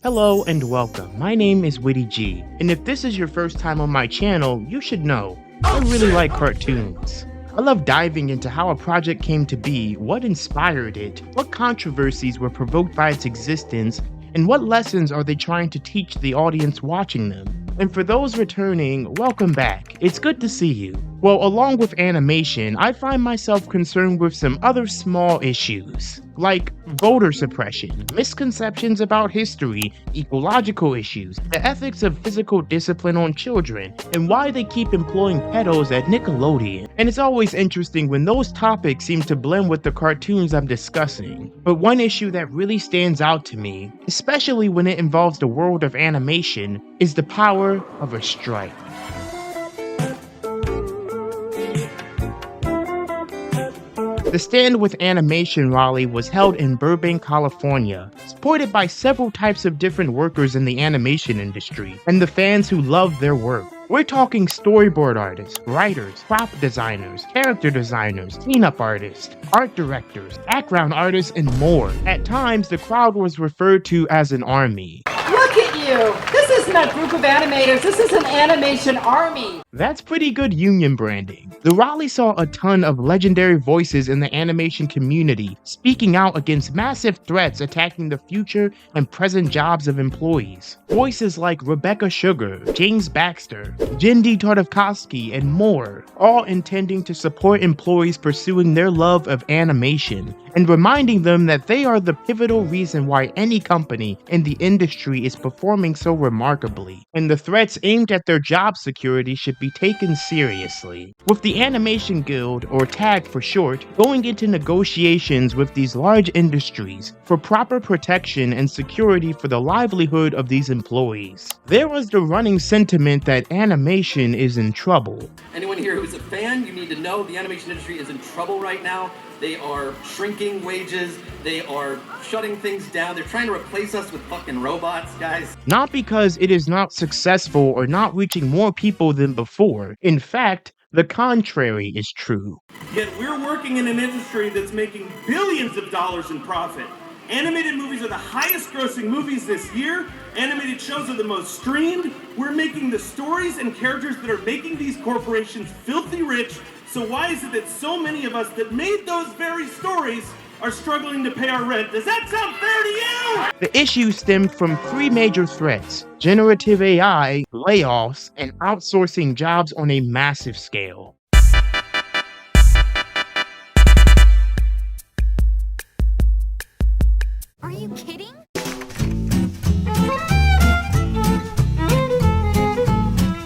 Hello and welcome. My name is Witty G, and if this is your first time on my channel, you should know I really like cartoons. I love diving into how a project came to be, what inspired it, what controversies were provoked by its existence, and what lessons are they trying to teach the audience watching them. And for those returning, welcome back. It's good to see you. Well, along with animation, I find myself concerned with some other small issues, like voter suppression, misconceptions about history, ecological issues, the ethics of physical discipline on children, and why they keep employing pedos at Nickelodeon. And it's always interesting when those topics seem to blend with the cartoons I'm discussing. But one issue that really stands out to me, especially when it involves the world of animation, is the power of a strike. The Stand with Animation rally was held in Burbank, California, supported by several types of different workers in the animation industry, and the fans who love their work. We're talking storyboard artists, writers, prop designers, character designers, cleanup artists, art directors, background artists, and more. At times, the crowd was referred to as an army. Look at you! This isn't a group of animators, this is an animation army! That's pretty good union branding. The rally saw a ton of legendary voices in the animation community speaking out against massive threats attacking the future and present jobs of employees. Voices like Rebecca Sugar, James Baxter, Jindy Tartakovsky, and more, all intending to support employees pursuing their love of animation and reminding them that they are the pivotal reason why any company in the industry is performing so remarkably, and the threats aimed at their job security should be taken seriously. With the Animation Guild, or TAG for short, going into negotiations with these large industries for proper protection and security for the livelihood of these employees. There was the running sentiment that animation is in trouble. Anyone here who's a fan, you need to know the animation industry is in trouble right now. They are shrinking wages, they are shutting things down, they're trying to replace us with fucking robots, guys. Not because it is not successful or not reaching more people than before. In fact, the contrary is true. Yet we're working in an industry that's making billions of dollars in profit. Animated movies are the highest grossing movies this year. Animated shows are the most streamed. We're making the stories and characters that are making these corporations filthy rich. So why is it that so many of us that made those very stories are struggling to pay our rent? Does that sound fair to you? The issue stemmed from three major threats: generative AI, layoffs, and outsourcing jobs on a massive scale. Are you kidding?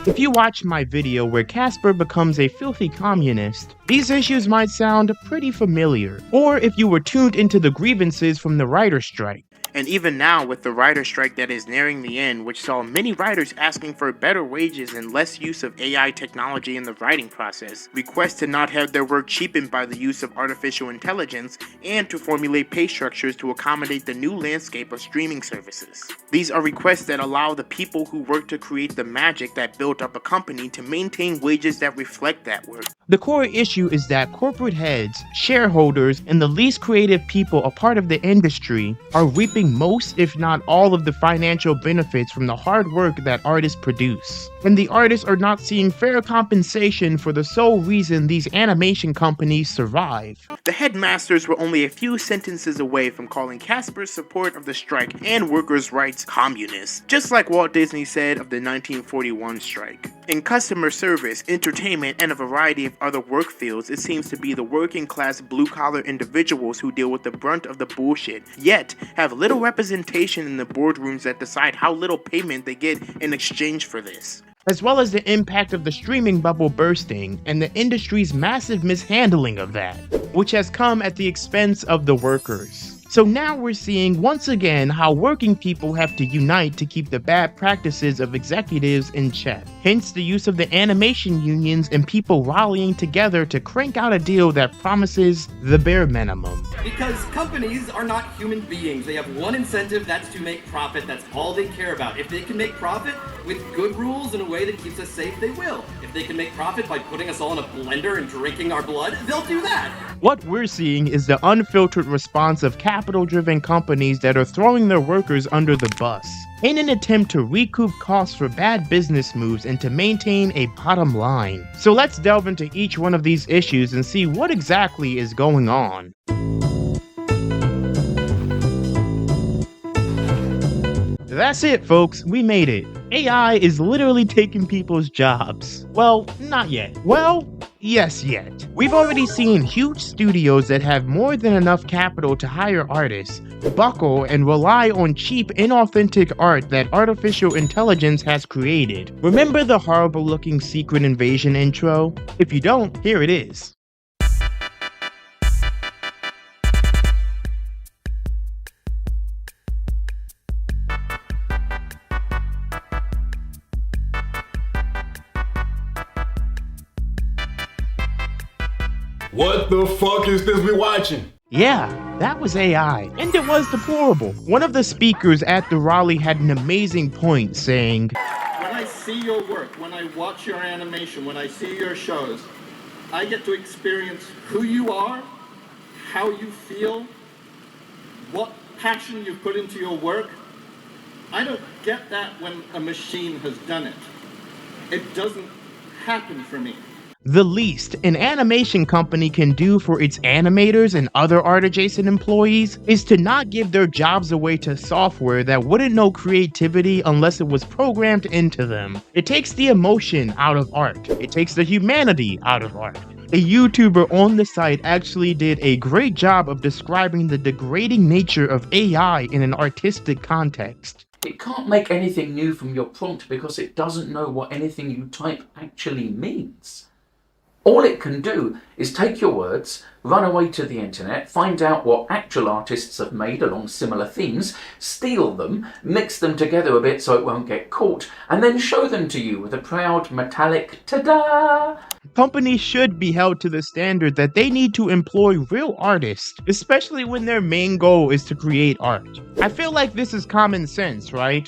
If you watched my video where Casper becomes a filthy communist, these issues might sound pretty familiar. Or if you were tuned into the grievances from the writer's strike. And even now, with the writer's strike that is nearing the end, which saw many writers asking for better wages and less use of AI technology in the writing process, requests to not have their work cheapened by the use of artificial intelligence, and to formulate pay structures to accommodate the new landscape of streaming services. These are requests that allow the people who work to create the magic that built up a company to maintain wages that reflect that work. The core issue is that corporate heads, shareholders, and the least creative people a part of the industry are reaping most, if not all, of the financial benefits from the hard work that artists produce. And the artists are not seeing fair compensation for the sole reason these animation companies survive. The headmasters were only a few sentences away from calling Casper's support of the strike and workers' rights communist, just like Walt Disney said of the 1941 strike. In customer service, entertainment, and a variety of other work fields, it seems to be the working class blue-collar individuals who deal with the brunt of the bullshit, yet have little representation in the boardrooms that decide how little payment they get in exchange for this. As well as the impact of the streaming bubble bursting and the industry's massive mishandling of that, which has come at the expense of the workers. So now we're seeing once again how working people have to unite to keep the bad practices of executives in check. Hence the use of the animation unions and people rallying together to crank out a deal that promises the bare minimum. Because companies are not human beings. They have one incentive, that's to make profit. That's all they care about. If they can make profit with good rules in a way that keeps us safe, they will. If they can make profit by putting us all in a blender and drinking our blood, they'll do that. What we're seeing is the unfiltered response of capital-driven companies that are throwing their workers under the bus. in an attempt to recoup costs for bad business moves and to maintain a bottom line. So let's delve into each one of these issues and see what exactly is going on. That's it, folks. We made it. AI is literally taking people's jobs. Well, not yet. Well, yes, yet. We've already seen huge studios that have more than enough capital to hire artists, buckle and rely on cheap, inauthentic art that artificial intelligence has created. Remember the horrible-looking Secret Invasion intro? If you don't, here it is. What the fuck is this we watching? Yeah, that was AI, and it was deplorable. One of the speakers at the rally had an amazing point saying, when I see your work, when I watch your animation, when I see your shows, I get to experience who you are, how you feel, what passion you put into your work. I don't get that when a machine has done it. It doesn't happen for me. the least an animation company can do for its animators and other art-adjacent employees is to not give their jobs away to software that wouldn't know creativity unless it was programmed into them. It takes the emotion out of art. It takes the humanity out of art. A YouTuber on the site actually did a great job of describing the degrading nature of AI in an artistic context. It can't make anything new from your prompt because it doesn't know what anything you type actually means. All it can do is take your words, run away to the internet, find out what actual artists have made along similar themes, steal them, mix them together a bit so it won't get caught, and then show them to you with a proud metallic ta-da! Companies should be held to the standard that they need to employ real artists, especially when their main goal is to create art. I feel like this is common sense, right?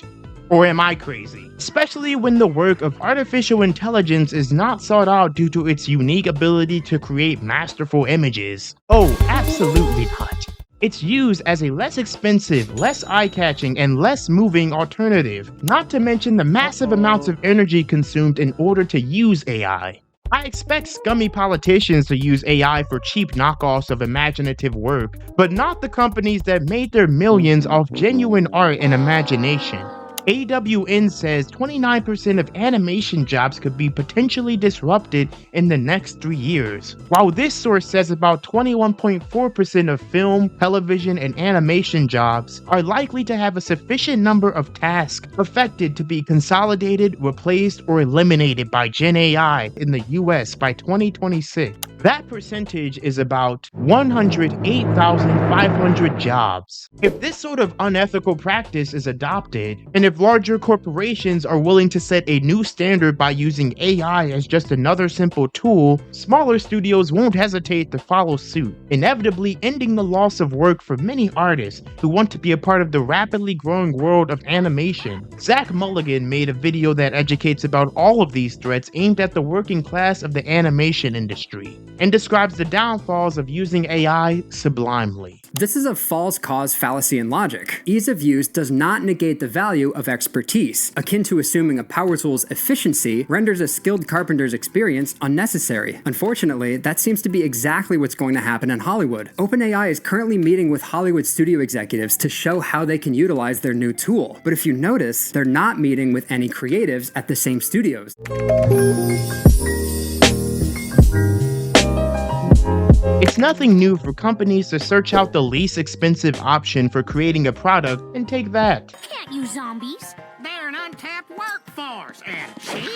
Or am I crazy? Especially when the work of artificial intelligence is not sought out due to its unique ability to create masterful images. Oh, absolutely not. It's used as a less expensive, less eye-catching, and less moving alternative, not to mention the massive amounts of energy consumed in order to use AI. I expect scummy politicians to use AI for cheap knockoffs of imaginative work, but not the companies that made their millions off genuine art and imagination. AWN says 29% of animation jobs could be potentially disrupted in the next 3 years, while this source says about 21.4% of film, television, and animation jobs are likely to have a sufficient number of tasks affected to be consolidated, replaced, or eliminated by Gen AI in the US by 2026. That percentage is about 108,500 jobs. If this sort of unethical practice is adopted, and if larger corporations are willing to set a new standard by using AI as just another simple tool, smaller studios won't hesitate to follow suit, inevitably ending the loss of work for many artists who want to be a part of the rapidly growing world of animation. Zach Mulligan made a video that educates about all of these threats aimed at the working class of the animation industry, and describes the downfalls of using AI sublimely. This is a false cause fallacy in logic. Ease of use does not negate the value of expertise, akin to assuming a power tool's efficiency renders a skilled carpenter's experience unnecessary. Unfortunately, that seems to be exactly what's going to happen in Hollywood. OpenAI is currently meeting with Hollywood studio executives to show how they can utilize their new tool. But if you notice, they're not meeting with any creatives at the same studios. It's nothing new for companies to search out the least expensive option for creating a product and take that. Can't use zombies. They're an untapped workforce and cheap.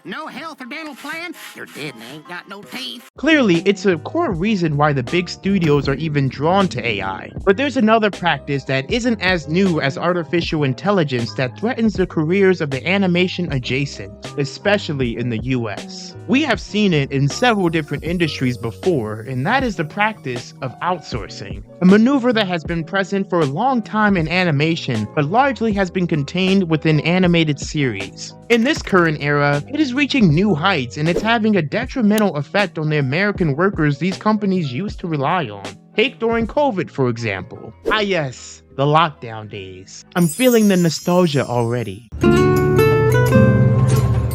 No health or dental plan. You're dead and ain't got no teeth. Clearly, it's a core reason why the big studios are even drawn to AI. But there's another practice that isn't as new as artificial intelligence that threatens the careers of the animation adjacent, especially in the US. We have seen it in several different industries before, and that is the practice of outsourcing. A maneuver that has been present for a long time in animation, but largely has been contained within animated series. In this current era, it is reaching new heights, and it's having a detrimental effect on the American workers these companies used to rely on. Take during COVID, for example. Ah yes, the lockdown days. I'm feeling the nostalgia already.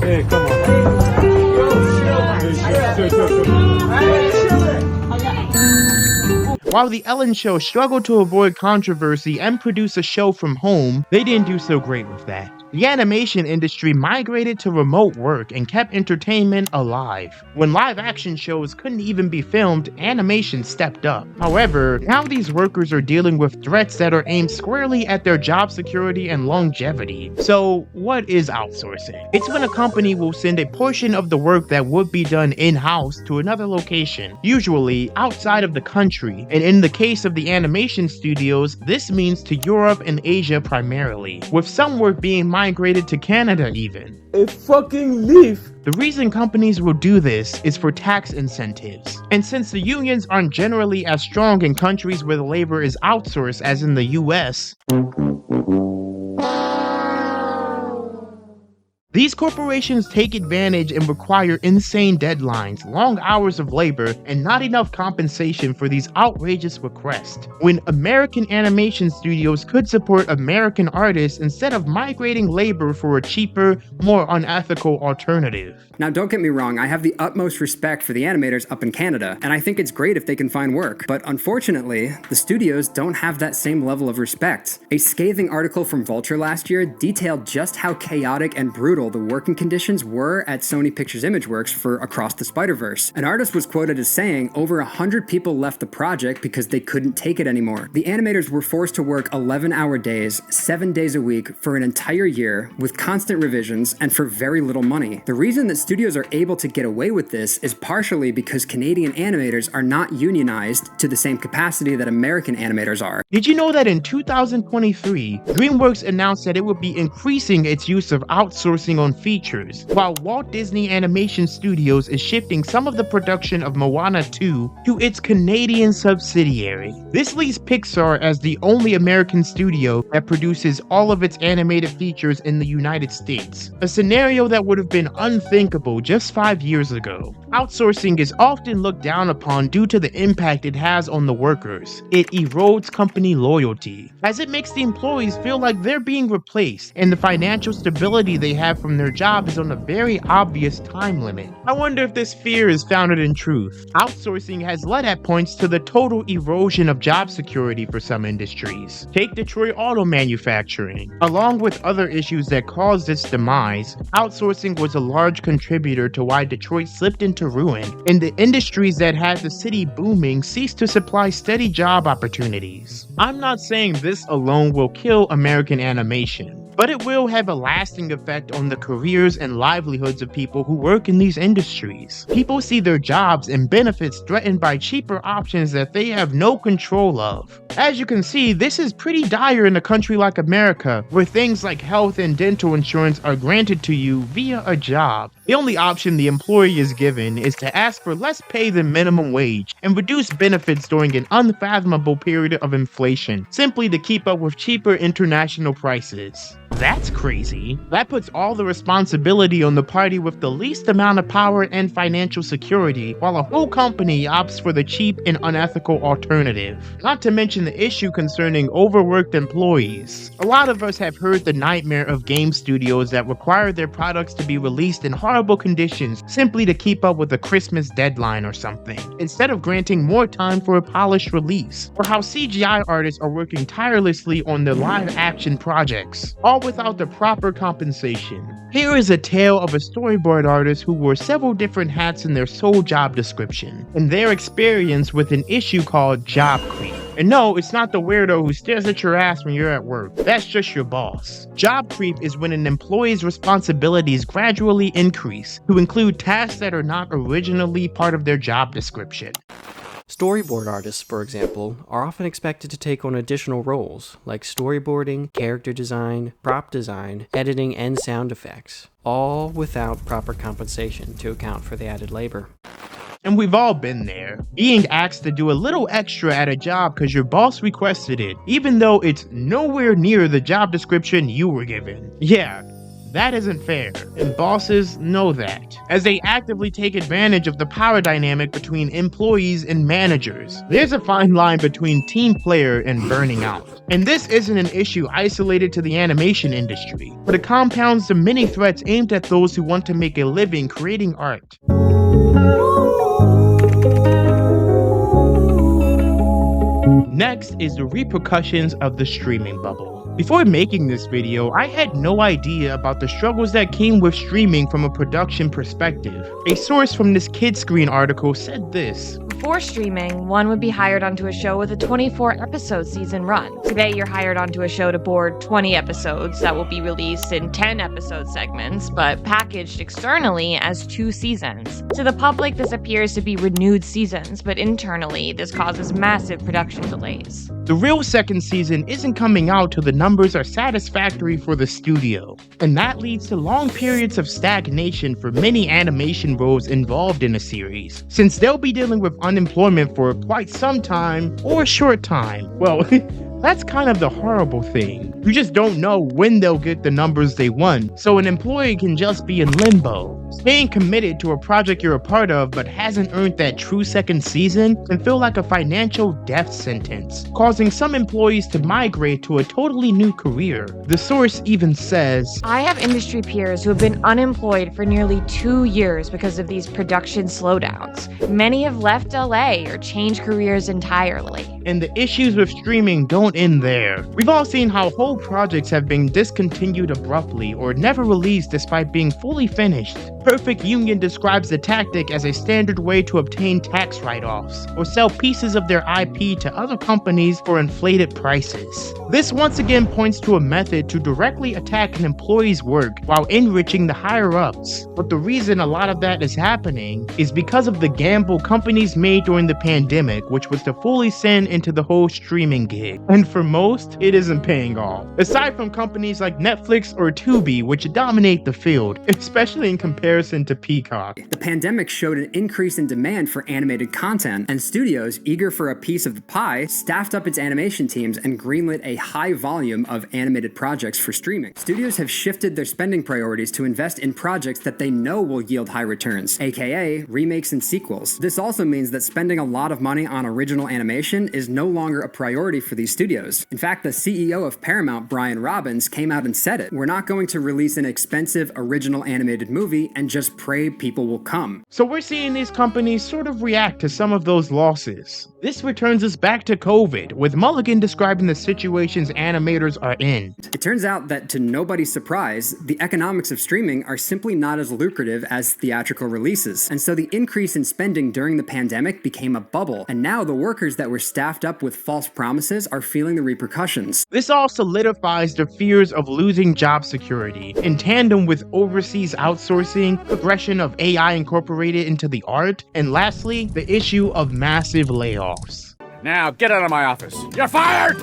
Hey, come on. While The Ellen Show struggled to avoid controversy and produce a show from home, they didn't do so great with that. The animation industry migrated to remote work and kept entertainment alive. When live action shows couldn't even be filmed, animation stepped up. However, now these workers are dealing with threats that are aimed squarely at their job security and longevity. So, what is outsourcing? It's when a company will send a portion of the work that would be done in-house to another location, usually outside of the country, and in the case of the animation studios, this means to Europe and Asia primarily, with some work being migrated to Canada even. A fucking leaf. The reason companies will do this is for tax incentives. And since the unions aren't generally as strong in countries where the labor is outsourced as in the US, these corporations take advantage and require insane deadlines, long hours of labor, and not enough compensation for these outrageous requests. When American animation studios could support American artists instead of migrating labor for a cheaper, more unethical alternative. Now, don't get me wrong, I have the utmost respect for the animators up in Canada, and I think it's great if they can find work. But unfortunately, the studios don't have that same level of respect. A scathing article from Vulture last year detailed just how chaotic and brutal the working conditions were at Sony Pictures Imageworks for Across the Spider-Verse. An artist was quoted as saying over 100 people left the project because they couldn't take it anymore. The animators were forced to work 11-hour days, 7 days a week for an entire year with constant revisions and for very little money. The reason that studios are able to get away with this is partially because Canadian animators are not unionized to the same capacity that American animators are. Did you know that in 2023, DreamWorks announced that it would be increasing its use of outsourcing on features, while Walt Disney Animation Studios is shifting some of the production of Moana 2 to its Canadian subsidiary. This leaves Pixar as the only American studio that produces all of its animated features in the United States, a scenario that would have been unthinkable just 5 years ago. Outsourcing is often looked down upon due to the impact it has on the workers. It erodes company loyalty, as it makes the employees feel like they're being replaced, and the financial stability they have from their job is on a very obvious time limit. I wonder if this fear is founded in truth. Outsourcing has led at points to the total erosion of job security for some industries. Take Detroit auto manufacturing. Along with other issues that caused its demise, outsourcing was a large contributor to why Detroit slipped into ruin, and the industries that had the city booming ceased to supply steady job opportunities. I'm not saying this alone will kill American animation, but it will have a lasting effect on the careers and livelihoods of people who work in these industries. People see their jobs and benefits threatened by cheaper options that they have no control of. As you can see, this is pretty dire in a country like America, where things like health and dental insurance are granted to you via a job. The only option the employee is given is to ask for less pay than minimum wage and reduce benefits during an unfathomable period of inflation, simply to keep up with cheaper international prices. That's crazy. That puts all the responsibility on the party with the least amount of power and financial security, while a whole company opts for the cheap and unethical alternative. Not to mention the issue concerning overworked employees. A lot of us have heard the nightmare of game studios that require their products to be released in horrible conditions simply to keep up with a Christmas deadline or something, instead of granting more time for a polished release. Or how CGI artists are working tirelessly on their live action projects, all without the proper compensation. Here is a tale of a storyboard artist who wore several different hats in their sole job description, and their experience with an issue called job creep. And no, it's not the weirdo who stares at your ass when you're at work. That's just your boss. Job creep is when an employee's responsibilities gradually increase to include tasks that are not originally part of their job description. Storyboard artists, for example, are often expected to take on additional roles, like storyboarding, character design, prop design, editing, and sound effects, all without proper compensation to account for the added labor. And we've all been there, being asked to do a little extra at a job because your boss requested it, even though it's nowhere near the job description you were given. Yeah, That isn't fair, and bosses know that, as they actively take advantage of the power dynamic between employees and managers. There's a fine line between team player and burning out. And this isn't an issue isolated to the animation industry, but it compounds the many threats aimed at those who want to make a living creating art. Next is the repercussions of the streaming bubble. Before making this video, I had no idea about the struggles that came with streaming from a production perspective. A source from this Kidscreen article said this: Before streaming, one would be hired onto a show with a 24-episode season run. Today, you're hired onto a show to board 20 episodes that will be released in 10-episode segments, but packaged externally as 2 seasons. To the public, this appears to be renewed seasons, but internally, this causes massive production delays. The real second season isn't coming out till the numbers are satisfactory for the studio, and that leads to long periods of stagnation for many animation roles involved in a series, since they'll be dealing with unemployment for quite some time or a short time. Well, that's kind of the horrible thing. You just don't know when they'll get the numbers they want, so an employee can just be in limbo. Staying committed to a project you're a part of but hasn't earned that true second season can feel like a financial death sentence, causing some employees to migrate to a totally new career. The source even says, I have industry peers who have been unemployed for nearly 2 years because of these production slowdowns. Many have left LA or changed careers entirely. And the issues with streaming don't end there. We've all seen how whole projects have been discontinued abruptly or never released despite being fully finished. Perfect Union describes the tactic as a standard way to obtain tax write-offs or sell pieces of their IP to other companies for inflated prices. This once again points to a method to directly attack an employee's work while enriching the higher-ups. But the reason a lot of that is happening is because of the gamble companies made during the pandemic, which was to fully send into the whole streaming gig. And for most, it isn't paying off. Aside from companies like Netflix or Tubi, which dominate the field, especially in comparison to Peacock. The pandemic showed an increase in demand for animated content, and studios, eager for a piece of the pie, staffed up its animation teams and greenlit a high volume of animated projects for streaming. Studios have shifted their spending priorities to invest in projects that they know will yield high returns, aka remakes and sequels. This also means that spending a lot of money on original animation is no longer a priority for these studios. In fact, the CEO of Paramount, Brian Robbins, came out and said it. We're not going to release an expensive original animated movie and just pray people will come. So we're seeing these companies sort of react to some of those losses. This returns us back to COVID, with Mulligan describing the situations animators are in. It turns out that, to nobody's surprise, the economics of streaming are simply not as lucrative as theatrical releases, and so the increase in spending during the pandemic became a bubble, and now the workers that were staffed up with false promises are feeling the repercussions. This all solidifies the fears of losing job security, in tandem with overseas outsourcing, progression of AI incorporated into the art, and lastly, the issue of massive layoffs. Now get out of my office. You're fired!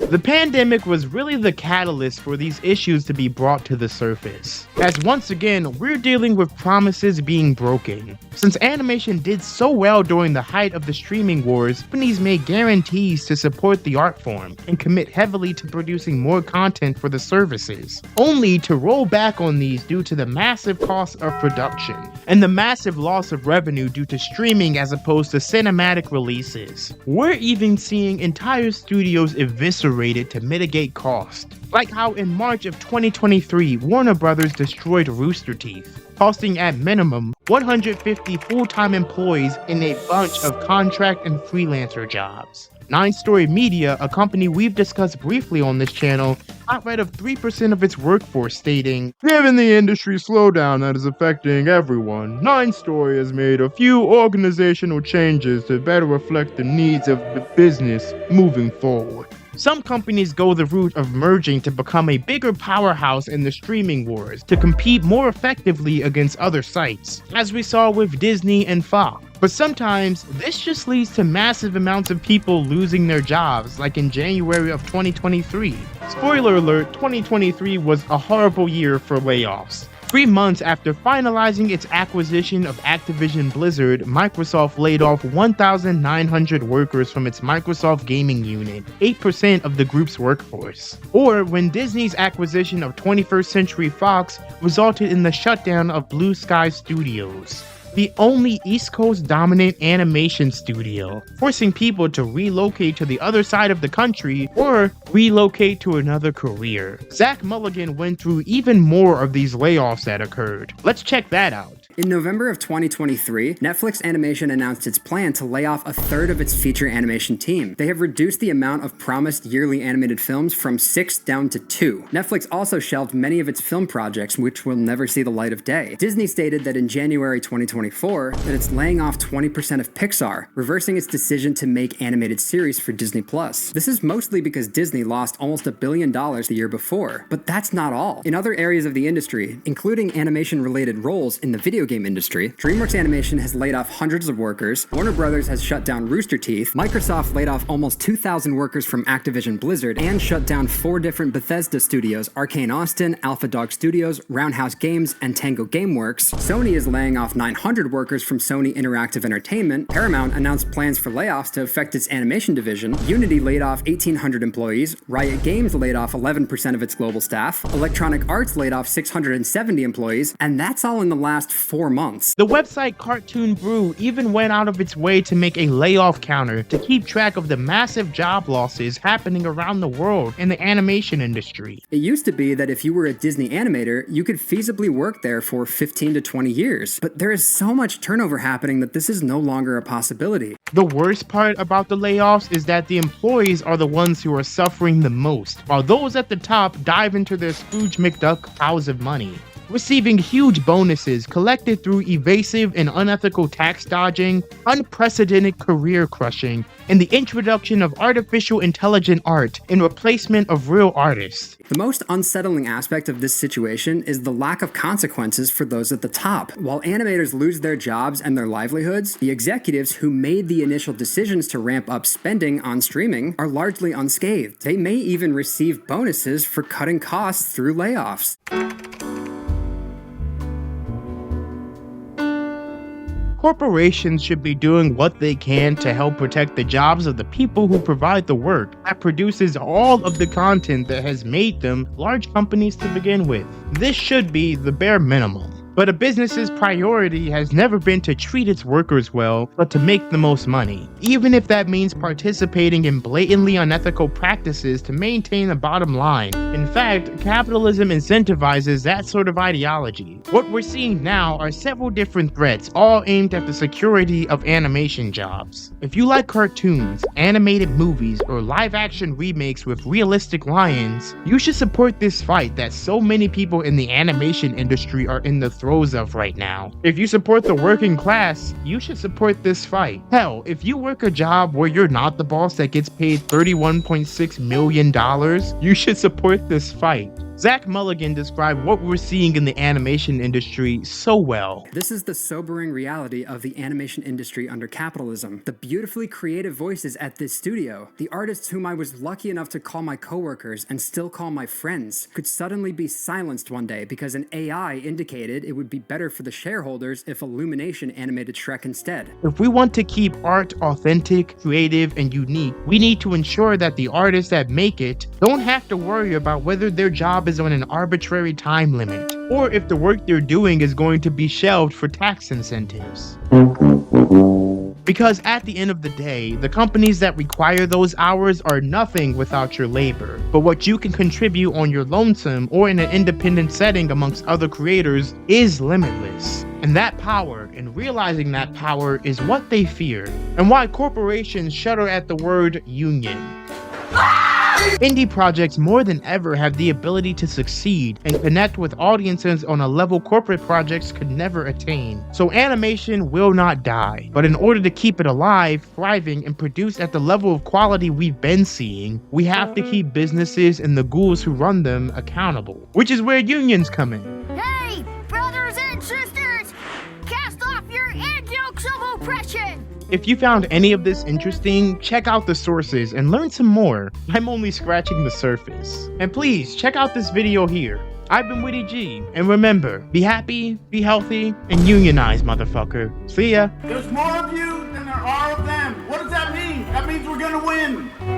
The pandemic was really the catalyst for these issues to be brought to the surface, as once again, we're dealing with promises being broken. Since animation did so well during the height of the streaming wars, companies made guarantees to support the art form and commit heavily to producing more content for the services, only to roll back on these due to the massive cost of production and the massive loss of revenue due to streaming as opposed to cinematic releases. We're even seeing entire studios eviscerated to mitigate cost, like how in March of 2023, Warner Brothers destroyed Rooster Teeth, costing at minimum 150 full-time employees in a bunch of contract and freelancer jobs. 9 Story Media, a company we've discussed briefly on this channel, got rid of 3% of its workforce, stating, "Given the industry slowdown that is affecting everyone, 9 Story has made a few organizational changes to better reflect the needs of the business moving forward." Some companies go the route of merging to become a bigger powerhouse in the streaming wars to compete more effectively against other sites, as we saw with Disney and Fox. But sometimes, this just leads to massive amounts of people losing their jobs, like in January of 2023. Spoiler alert, 2023 was a horrible year for layoffs. 3 months after finalizing its acquisition of Activision Blizzard, Microsoft laid off 1,900 workers from its Microsoft gaming unit, 8% of the group's workforce. Or when Disney's acquisition of 21st Century Fox resulted in the shutdown of Blue Sky Studios, the only East Coast dominant animation studio, forcing people to relocate to the other side of the country or relocate to another career. Zach Mulligan went through even more of these layoffs that occurred. Let's check that out. In November of 2023, Netflix Animation announced its plan to lay off a third of its feature animation team. They have reduced the amount of promised yearly animated films from 6 down to 2. Netflix also shelved many of its film projects, which will never see the light of day. Disney stated that in January 2024, that it's laying off 20% of Pixar, reversing its decision to make animated series for Disney+. This is mostly because Disney lost almost $1 billion the year before. But that's not all. In other areas of the industry, including animation-related roles in the video game industry, DreamWorks Animation has laid off hundreds of workers, Warner Brothers has shut down Rooster Teeth, Microsoft laid off almost 2,000 workers from Activision Blizzard, and shut down 4 different Bethesda studios, Arcane Austin, Alpha Dog Studios, Roundhouse Games, and Tango Gameworks. Sony is laying off 900 workers from Sony Interactive Entertainment. Paramount announced plans for layoffs to affect its animation division. Unity laid off 1,800 employees. Riot Games laid off 11% of its global staff. Electronic Arts laid off 670 employees, and that's all in the last 4 months. The website Cartoon Brew even went out of its way to make a layoff counter to keep track of the massive job losses happening around the world in the animation industry. It used to be that if you were a Disney animator, you could feasibly work there for 15 to 20 years, but there is so much turnover happening that this is no longer a possibility. The worst part about the layoffs is that the employees are the ones who are suffering the most, while those at the top dive into their Scrooge McDuck piles of money, receiving huge bonuses collected through evasive and unethical tax dodging, unprecedented career crushing, and the introduction of artificial intelligent art in replacement of real artists. The most unsettling aspect of this situation is the lack of consequences for those at the top. While animators lose their jobs and their livelihoods, the executives who made the initial decisions to ramp up spending on streaming are largely unscathed. They may even receive bonuses for cutting costs through layoffs. Corporations should be doing what they can to help protect the jobs of the people who provide the work that produces all of the content that has made them large companies to begin with. This should be the bare minimum. But a business's priority has never been to treat its workers well, but to make the most money, even if that means participating in blatantly unethical practices to maintain the bottom line. In fact, capitalism incentivizes that sort of ideology. What we're seeing now are several different threats, all aimed at the security of animation jobs. If you like cartoons, animated movies, or live-action remakes with realistic lions, you should support this fight that so many people in the animation industry are in the throes of right now. If you support the working class, you should support this fight. Hell, if you work a job where you're not the boss that gets paid $31.6 million, you should support this fight. Zach Mulligan described what we're seeing in the animation industry so well. This is the sobering reality of the animation industry under capitalism. The beautifully creative voices at this studio, the artists whom I was lucky enough to call my coworkers and still call my friends, could suddenly be silenced one day because an AI indicated it would be better for the shareholders if Illumination animated Shrek instead. If we want to keep art authentic, creative, and unique, we need to ensure that the artists that make it don't have to worry about whether their job is on an arbitrary time limit, or if the work they're doing is going to be shelved for tax incentives. Because at the end of the day, the companies that require those hours are nothing without your labor, but what you can contribute on your lonesome or in an independent setting amongst other creators is limitless. And that power, and realizing that power, is what they fear, and why corporations shudder at the word union. Indie projects more than ever have the ability to succeed and connect with audiences on a level corporate projects could never attain. So animation will not die, but in order to keep it alive, thriving, and produced at the level of quality we've been seeing, we have to keep businesses and the ghouls who run them accountable, which is where unions come in. Hey, brothers and sisters, cast off your end yokes of oppression. If you found any of this interesting, check out the sources and learn some more. I'm only scratching the surface. And please, check out this video here. I've been Witty G, and remember, be happy, be healthy, and unionize, motherfucker. See ya. There's more of you than there are of them. What does that mean? That means we're gonna win.